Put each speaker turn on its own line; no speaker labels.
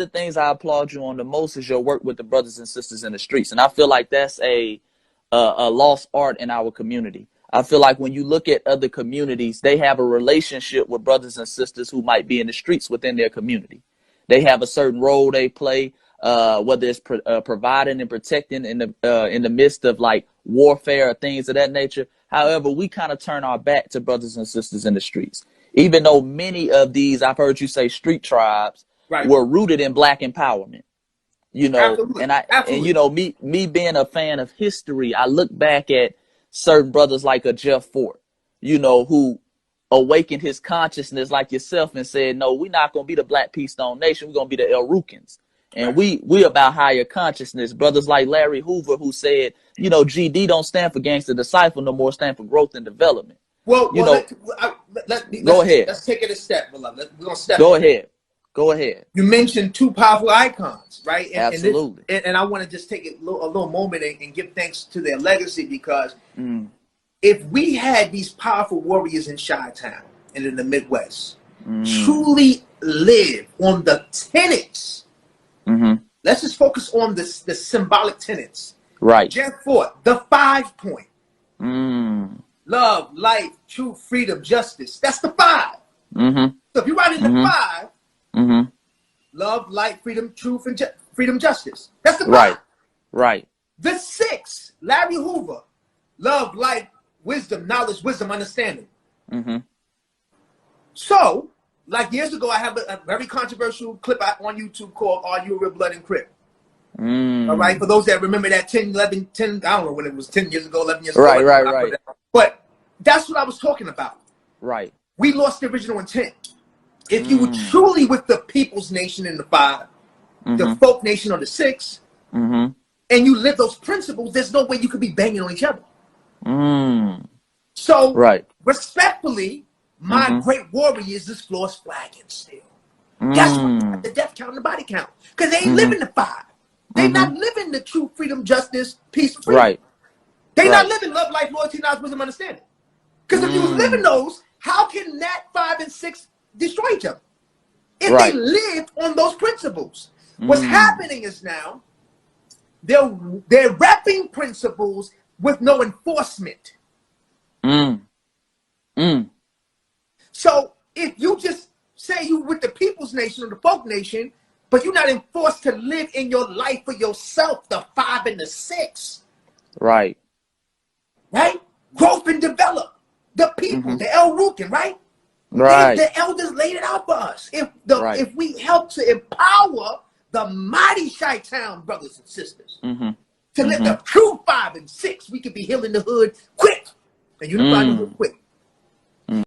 the things I applaud you on the most is your work with the brothers and sisters in the streets. And I feel like that's a lost art in our community. I feel like when you look at other communities, they have a relationship with brothers and sisters who might be in the streets within their community. They have a certain role they play, whether it's providing and protecting in the midst of like warfare or things of that nature. However, we kind of turn our back to brothers and sisters in the streets, even though many of these, I've heard you say, street tribes were rooted in Black empowerment. You know,
Absolutely.
and
Absolutely.
you know, me being a fan of history, I look back at certain brothers like a Jeff Fort, you know, who awakened his consciousness like yourself and said, no, we're not going to be the Black Peace Stone Nation. We're going to be the El Rukins. And we about higher consciousness. Brothers like Larry Hoover, who said, you know, GD don't stand for gangster disciple no more, stand for growth and development.
Well,
you know, go ahead.
Let's take it a step, beloved. We're going to step.
Go ahead. Go ahead.
You mentioned two powerful icons, right? And,
Absolutely.
And I want to just take a little moment and give thanks to their legacy, because if we had these powerful warriors in Chi-Town and in the Midwest truly live on the tenets, let's just focus on the symbolic tenets.
Right.
Jeff Fort, the 5 point. Love, life, truth, freedom, justice. That's the 5. So if you write in the 5, love, light, freedom, truth, and freedom, justice. That's the 5.
Right. Right.
The 6, Larry Hoover, love, light, wisdom, knowledge, wisdom, understanding. So, like years ago, I have a very controversial clip on YouTube called "Are You a Real Blood and Crip?" All right, for those that remember that 10, I don't know when it was, 10 years ago, 11 years ago.
Right.
But that's what I was talking about.
Right.
We lost the original intent. If you were truly with the People's Nation in the 5, the Folk Nation on the 6, and you live those principles, there's no way you could be banging on each other. So, respectfully, my great warriors is Floss flagging still. That's why the death count and the body count. Because they ain't living the 5. They not living the true freedom, justice, peace, freedom. They not living love, life, loyalty, knowledge, wisdom, understanding. Because if you was living those, how can that 5 and 6 destroy each other? If they lived on those principles. What's happening is now they're repping principles with no enforcement. So if you just say you with the People's Nation or the Folk Nation, but you're not enforced to live in your life for yourself, the 5 and the 6. Right? Growth and develop. The people, the El Rukin, right? The elders laid it out for us. If we help to empower the mighty Chi-Town brothers and sisters to let the true 5 and 6, we could be healing the hood quick and unifying the hood quick.